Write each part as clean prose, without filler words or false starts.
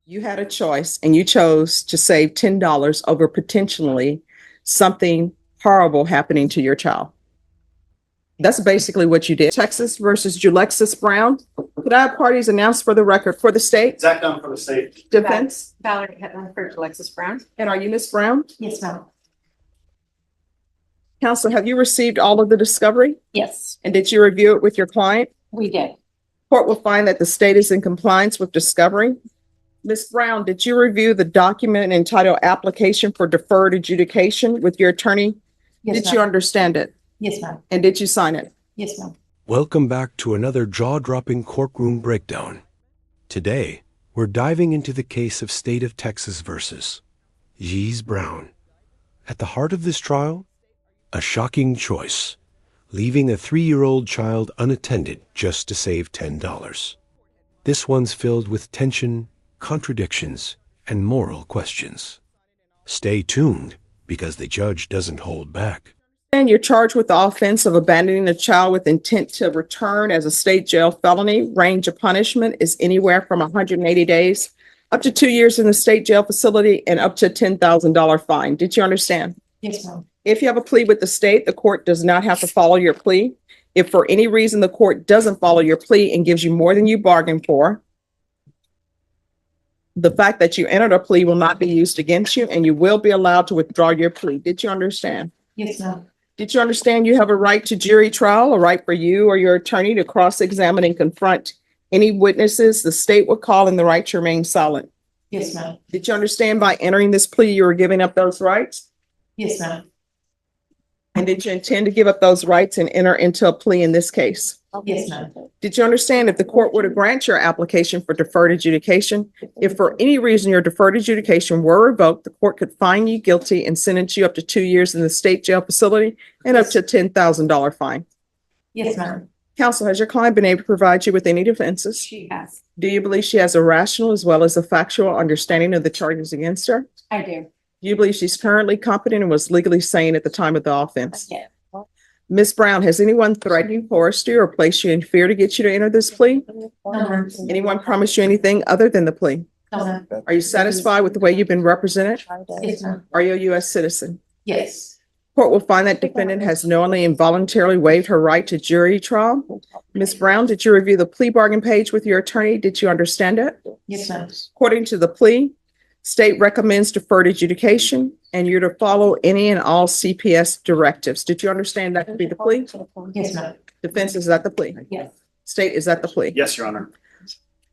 You had a choice and you chose to save $10 over potentially something horrible happening to your child. That's basically what you did. Texas versus Julexis Brown. Could I have parties announced for the record for the state? Zach Dunn for the state. Defense. Valerie Hetland for Alexis Brown. And are you Miss Brown? Yes, ma'am. Counsel, have you received all of the discovery? Yes, And did you review it with your client? we did. Court will find that the state is in compliance with discovery. Ms. Brown, did you review the document entitled Application for Deferred Adjudication with your attorney? Yes, Did you ma'am. understand it? Yes, ma'am. And did you sign it? Yes, ma'am. Welcome back to another jaw-dropping courtroom breakdown. Today, we're diving into the case of State of Texas versus Jeez Brown. At the heart of this trial, a shocking choice, leaving a 3-year-old child unattended just to save $10. This one's filled with tension, contradictions, and moral questions. Stay tuned, because the judge doesn't hold back. And you're charged with the offense of abandoning a child with intent to return as a state jail felony. Range of punishment is anywhere from 180 days up to 2 years in the state jail facility and up to a $10,000 fine. Did you understand? Yes, ma'am. If you have a plea with the state, the court does not have to follow your plea. If for any reason the court doesn't follow your plea and gives you more than you bargained for, the fact that you entered a plea will not be used against you and you will be allowed to withdraw your plea. Did you understand? Yes, ma'am. Did you understand you have a right to jury trial, a right for you or your attorney to cross-examine and confront any witnesses the state would call and the right to remain silent? Yes, ma'am. Did you understand by entering this plea, you were giving up those rights? Yes, ma'am. And did you intend to give up those rights and enter into a plea in this case? Yes, ma'am. Did you understand if the court were to grant your application for deferred adjudication, if for any reason your deferred adjudication were revoked, the court could find you guilty and sentence you up to 2 years in the state jail facility and up to a $10,000 fine? Yes, ma'am. Counsel, has your client been able to provide you with any defenses? She has. Do you believe she has a rational as well as a factual understanding of the charges against her? I do. Do you believe she's currently competent and was legally sane at the time of the offense? Yeah. Ms. Brown, has anyone threatened you, coerced you, or placed you in fear to get you to enter this plea? No, ma'am. Anyone promised you anything other than the plea? No, ma'am. Are you satisfied with the way you've been represented? Yes, ma'am. Are you a U.S. citizen? Yes. Court will find that defendant has knowingly and voluntarily waived her right to jury trial. Ms. Brown, did you review the plea bargain page with your attorney? Did you understand it? Yes, ma'am. According to the plea, state recommends deferred adjudication and you're to follow any and all CPS directives. Did you understand that to be the plea? Yes, ma'am. Defense, is that the plea? Yes. State, is that the plea? Yes, Your Honor.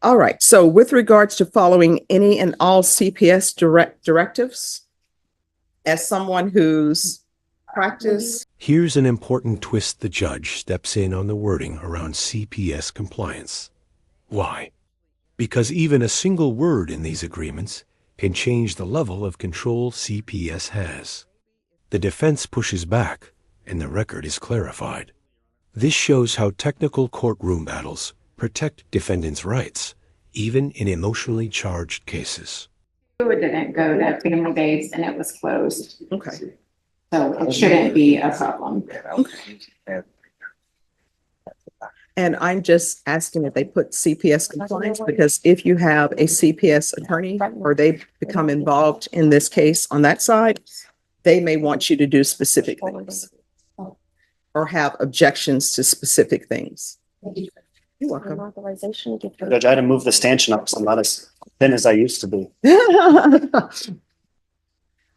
All right. So with regards to following any and all CPS directives, as someone who's practiced. Here's an important twist: the judge steps in on the wording around CPS compliance. Why? Because even a single word in these agreements can change the level of control CPS has. The defense pushes back, and the record is clarified. This shows how technical courtroom battles protect defendants' rights, even in emotionally charged cases. It didn't go to family base and it was closed, Okay. so it shouldn't be a problem. And I'm just asking if they put CPS compliance, because if you have a CPS attorney or they become involved in this case on that side, they may want you to do specific things or have objections to specific things. You're welcome. Judge, I had to move the stanchion up, so I'm not as thin as I used to be.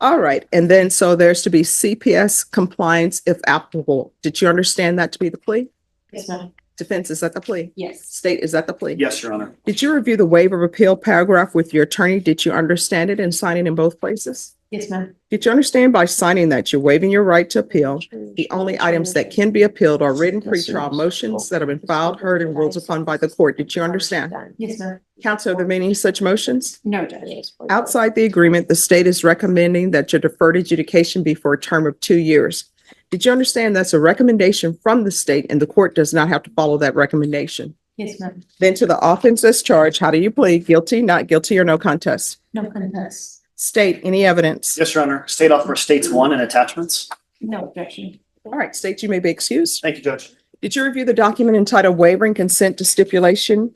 All right. And then, so there's to be CPS compliance if applicable. Did you understand that to be the plea? Yes, ma'am. Defense, is that the plea? Yes. State, is that the plea? Yes, Your Honor. Did you review the waiver of appeal paragraph with your attorney? Did you understand it and sign it in both places? Yes, ma'am. Did you understand by signing that you're waiving your right to appeal? The only items that can be appealed are written pretrial motions that have been filed, heard, and ruled upon by the court. Did you understand? Yes, ma'am. Counsel, are there any such motions? No, Judge. Outside the agreement, the state is recommending that your deferred adjudication be for a term of 2 years. Did you understand that's a recommendation from the state and the court does not have to follow that recommendation? Yes, ma'am. Then to the offense as charged, how do you plead? Guilty, not guilty, or no contest? No contest. State, any evidence? Yes, Your Honor. State offer states 1 and attachments. No objection. All right, state, you may be excused. Thank you, Judge. Did you review the document entitled Waiver and Consent to Stipulation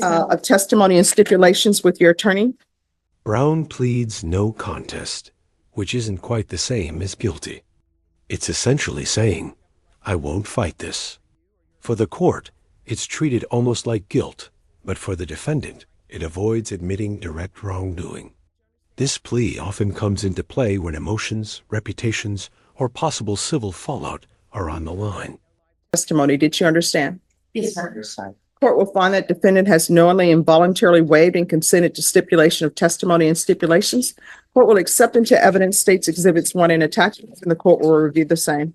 of testimony and stipulations with your attorney? Brown pleads no contest, which isn't quite the same as guilty. It's essentially saying, I won't fight this. For the court, it's treated almost like guilt, but for the defendant, it avoids admitting direct wrongdoing. This plea often comes into play when emotions, reputations, or possible civil fallout are on the line. Testimony, did you understand? Yes, sir. Court will find that defendant has knowingly and voluntarily waived and consented to stipulation of testimony and stipulations. Court will accept into evidence states exhibits 1 and attachments, and the court will review the same.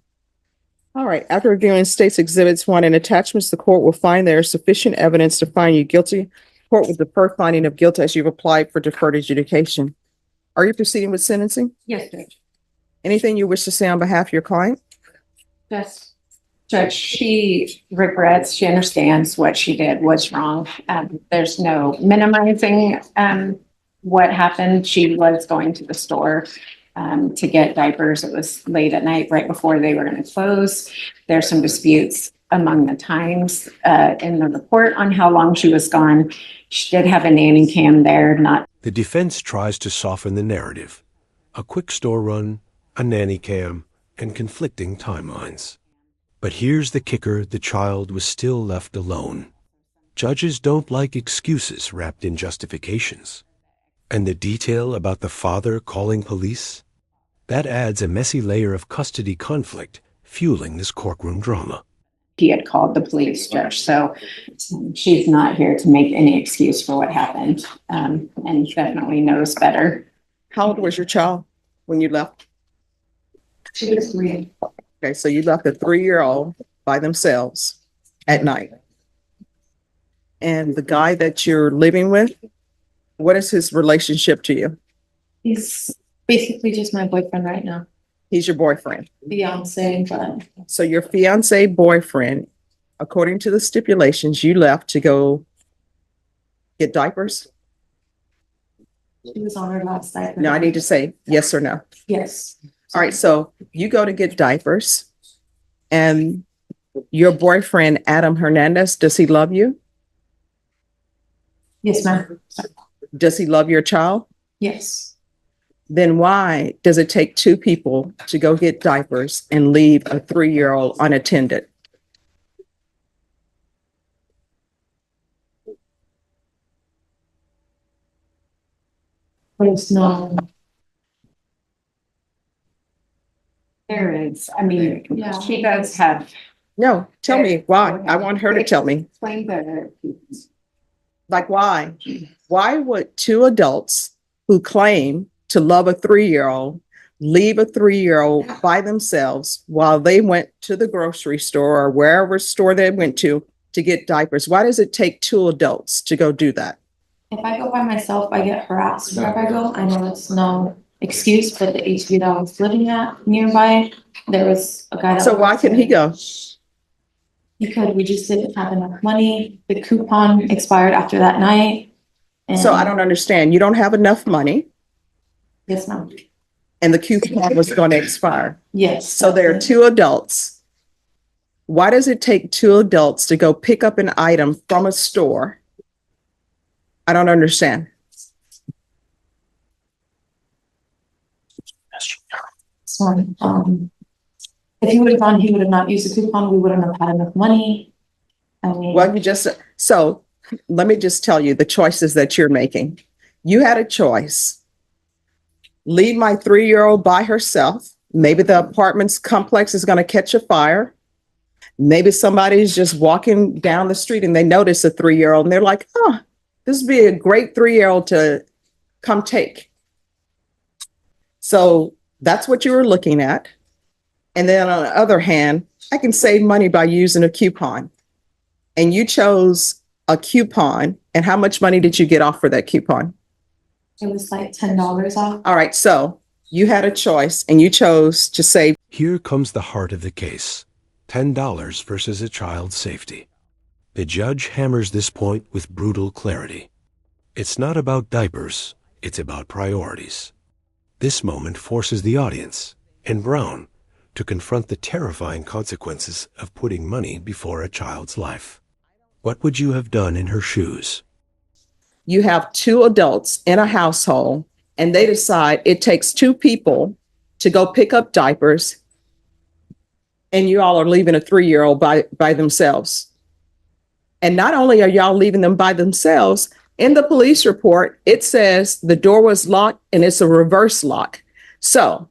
All right, after reviewing states exhibits 1 and attachments, the court will find there is sufficient evidence to find you guilty. Court will defer finding of guilt as you've applied for deferred adjudication. Are you proceeding with sentencing? Yes, Judge. Anything you wish to say on behalf of your client? Just, Judge, she regrets, she understands what she did was wrong. There's no minimizing what happened. She was going to the store to get diapers. It was late at night, right before they were going to close. There's some disputes among the times in the report on how long she was gone. She did have a nanny cam there, not. The defense tries to soften the narrative. A quick store run, a nanny cam, and conflicting timelines. But here's the kicker: the child was still left alone. Judges don't like excuses wrapped in justifications. And the detail about the father calling police? That adds a messy layer of custody conflict, fueling this courtroom drama. He had called the police, Judge, so she's not here to make any excuse for what happened, and definitely knows better. How old was your child when you left? She was 3. Okay, so you left a 3-year-old by themselves at night. And the guy that you're living with, what is his relationship to you? He's basically just my boyfriend right now. He's your boyfriend. Fiance, but So your fiance boyfriend, according to the stipulations, you left to go get diapers? she was on her last diaper. No, I need to say yes or no. Yes. All right, so you go to get diapers and your boyfriend, Adam Hernandez, does he love you? Yes, ma'am. Does he love your child? Yes. Then why does it take 2 people to go get diapers and leave a 3-year-old unattended? There's no, There is, I mean, Yeah. she does have. No, tell me why. I want her to tell me. Explain the. Like why? Why would 2 adults who claim to love a 3-year-old leave a 3-year-old by themselves while they went to the grocery store or wherever store they went to get diapers? Why does it take 2 adults to go do that? if I go by myself, I get harassed wherever I go. I know it's no excuse, but the HB that I was living at nearby, there was a guy that. So why couldn't he go? Because we just didn't have enough money. The coupon expired after that night. So I and- don't understand. You don't have enough money Yes, ma'am. and the coupon was going to expire. Yes. So there are that's it. 2 adults. Why does it take 2 adults to go pick up an item from a store? I don't understand. So, if he would have gone, he would have not used the coupon. We wouldn't have had enough money. I mean. Well, so let me just tell you the choices that you're making. You had a choice. Leave my 3-year-old by herself. Maybe the apartment's complex is going to catch a fire. Maybe somebody's just walking down the street and they notice a 3-year-old and they're like, oh, this would be a great 3-year-old to come take. So that's what you were looking at. And then on the other hand, I can save money by using a coupon. And you chose a coupon. And how much money did you get off for that coupon? It was like $10 off. All right. So you had a choice and you chose to save. Here comes the heart of the case: $10 versus a child's safety. The judge hammers this point with brutal clarity. It's not about diapers, it's about priorities. This moment forces the audience, and Brown, to confront the terrifying consequences of putting money before a child's life. What would you have done in her shoes? You have two adults in a household and they decide it takes two people to go pick up diapers and you all are leaving a 3-year-old by themselves. And not only are y'all leaving them by themselves, in the police report, it says the door was locked and it's a reverse lock. So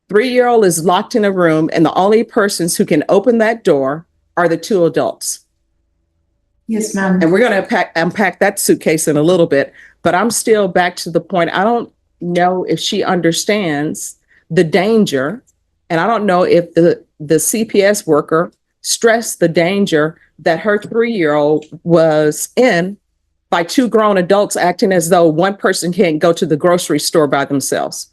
3-year-old is locked in a room and the only persons who can open that door are the two adults. Yes, ma'am. And we're going to unpack that suitcase in a little bit, but I'm still back to the point. I don't know if she understands the danger, and I don't know if the CPS worker stressed the danger that her 3-year-old was in by two grown adults acting as though one person can't go to the grocery store by themselves.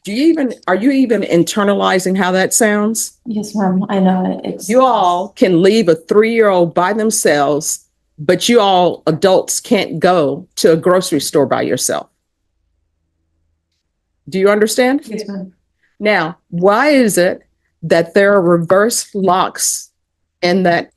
Are you even internalizing how that sounds? Yes, ma'am. I know it. You all can leave a 3-year-old by themselves, but you all adults can't go to a grocery store by yourself. Do you understand? Yes, ma'am. Now, why is it that there are reverse locks in that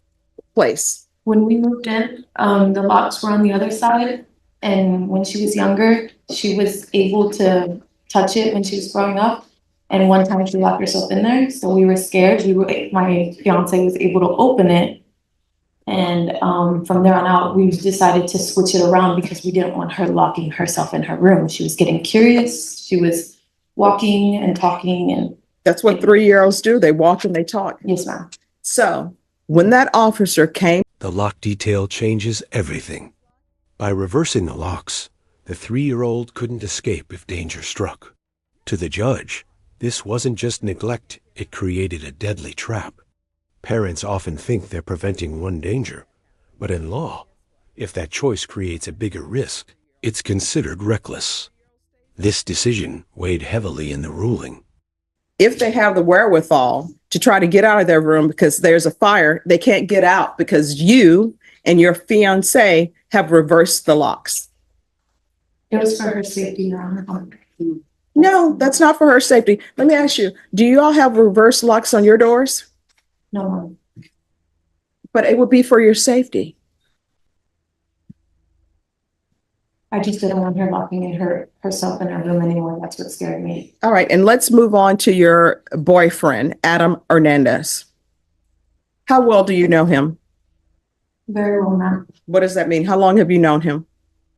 place? When we moved in, the locks were on the other side. And when she was younger, she was able to touch it when she was growing up. And one time she locked herself in there. So we were scared. My fiance was able to open it. And from there on out, we decided to switch it around because we didn't want her locking herself in her room. She was getting curious. She was walking and talking and. That's what 3-year-olds do. They walk and they talk. Yes, ma'am. So when that officer came, The lock detail changes everything. By reversing the locks, the 3-year-old couldn't escape if danger struck. To the judge, this wasn't just neglect, it created a deadly trap. Parents often think they're preventing one danger, but in law, if that choice creates a bigger risk, it's considered reckless. This decision weighed heavily in the ruling. if they have the wherewithal to try to get out of their room because there's a fire, they can't get out because you and your fiance have reversed the locks. It was for her safety, Your Honor. No, that's not for her safety. Let me ask you, do you all have reverse locks on your doors? No, ma'am. But it would be for your safety. I just didn't want her locking in herself in her room anymore. That's what scared me. All right, and let's move on to your boyfriend, Adam Hernandez. How well do you know him? Very well, ma'am. What does that mean? How long have you known him?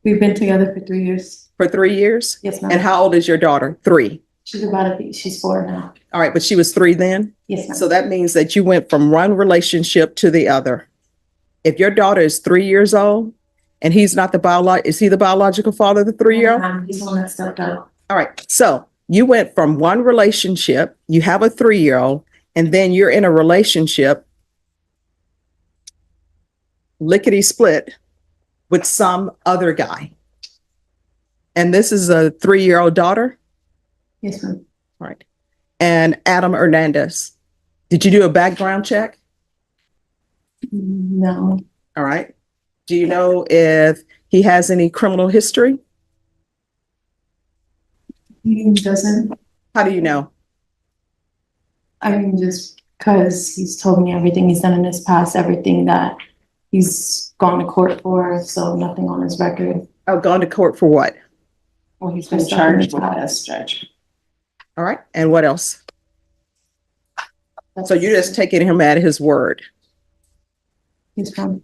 We've been together for 3 years. For 3 years? Yes, And ma'am. how old is your daughter? 3. She's 4 now. All right, but she was 3 then? Yes, ma'am. So that means that you went from one relationship to the other. If your daughter is 3 years old and he's not is he the biological father of the 3-year-old? Ma'am, he's the one that stepped up. All right. So you went from one relationship, you have a 3-year-old, and then you're in a relationship, lickety split, with some other guy. And this is a 3-year-old daughter? Yes, ma'am. All right. And Adam Hernandez, did you do a background check? No. All right. Do you know if he has any criminal history? He doesn't. How do you know? I mean, just because he's told me everything he's done in his past, everything that he's gone to court for, so nothing on his record. Oh, gone to court for what? Or he's Been been charged charged with this, Judge. All right. And what else? So you're just taking him at his word. He's from.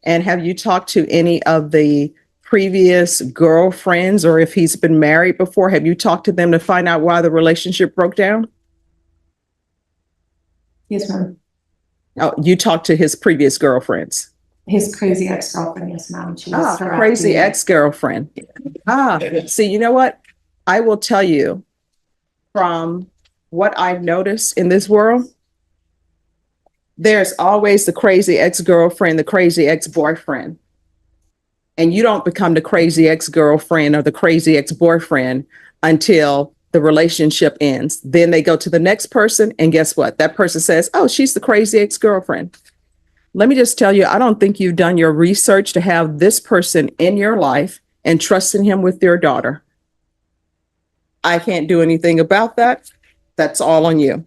And have you talked to any of the previous girlfriends, or if he's been married before, have you talked to them to find out why the relationship broke down? Yes, ma'am. Oh, you talked to his previous girlfriends. His crazy ex-girlfriend, yes, ma'am. She was harassing Crazy me. ex-girlfriend. See, you know what? I will tell you from what I've noticed in this world, there's always the crazy ex-girlfriend, the crazy ex-boyfriend. And you don't become the crazy ex-girlfriend or the crazy ex-boyfriend until the relationship ends. Then they go to the next person, and guess what? That person says, oh, she's the crazy ex-girlfriend. Let me just tell you, I don't think you've done your research to have this person in your life and trusting him with your daughter. I can't do anything about that. That's all on you.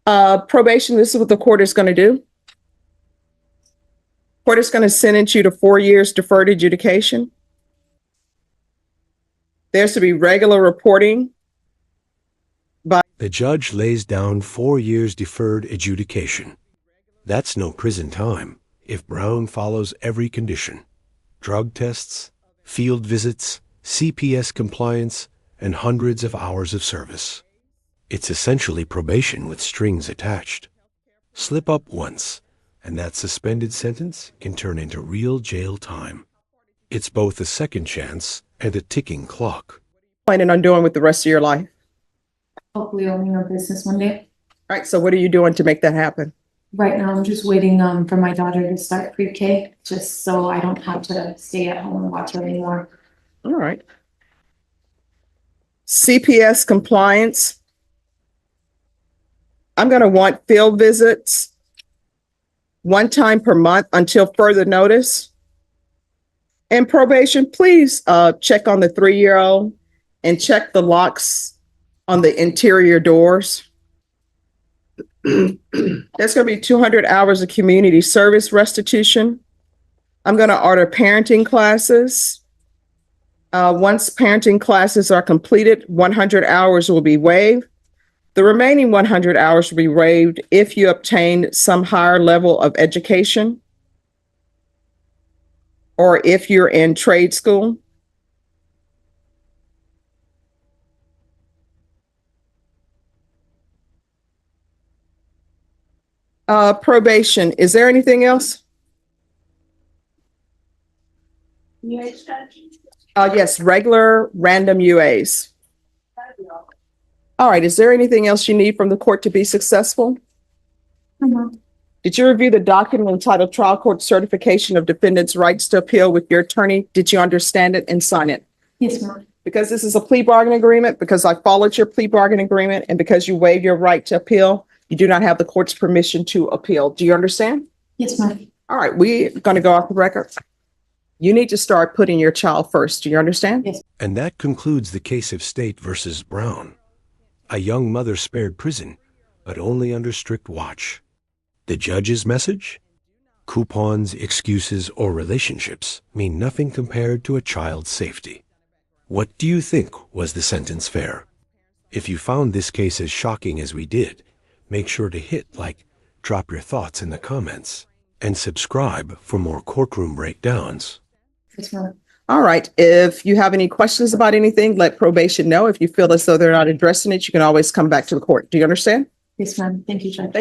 Probation, this is what the court is going to do. Court is going to sentence you to 4 years deferred adjudication. There's to be regular reporting. The judge lays down 4 years deferred adjudication. That's no prison time if Brown follows every condition: drug tests, field visits, CPS compliance, and hundreds of hours of service. It's essentially probation with strings attached. Slip up once, and that suspended sentence can turn into real jail time. It's both a second chance and a ticking clock. Planning on doing with the rest of your life. Hopefully owning a business one day. All right, so what are you doing to make that happen? Right now, I'm just waiting for my daughter to start pre-K, just so I don't have to stay at home and watch her anymore. All right. CPS compliance. I'm going to want field visits 1 time per month until further notice. And probation, please check on the 3-year-old and check the locks on the interior doors. There's going to be 200 hours of community service restitution. I'm going to order parenting classes. Once parenting classes are completed, 100 hours will be waived. The remaining 100 hours will be waived if you obtain some higher level of education or if you're in trade school. Probation, is there anything else? Yes, regular random UAs. All right, is there anything else you need from the court to be successful? Did you review the document entitled Trial Court Certification of Defendant's Rights to Appeal with your attorney? Did you understand it and sign it? Yes, ma'am. Because this is a plea bargain agreement, because I followed your plea bargain agreement, and because you waive your right to appeal, you do not have the court's permission to appeal. Do you understand? Yes, ma'am. All right, we're going to go off the record. You need to start putting your child first. Do you understand? Yes. And that concludes the case of State versus Brown. A young mother spared prison, but only under strict watch. The judge's message? Coupons, excuses, or relationships mean nothing compared to a child's safety. What do you think was the sentence fair? If you found this case as shocking as we did, make sure to hit like, drop your thoughts in the comments, and subscribe for more courtroom breakdowns. Yes, ma'am. All right. If you have any questions about anything, let probation know. If you feel as though they're not addressing it, you can always come back to the court. Do you understand? Yes, ma'am. Thank you, Judge.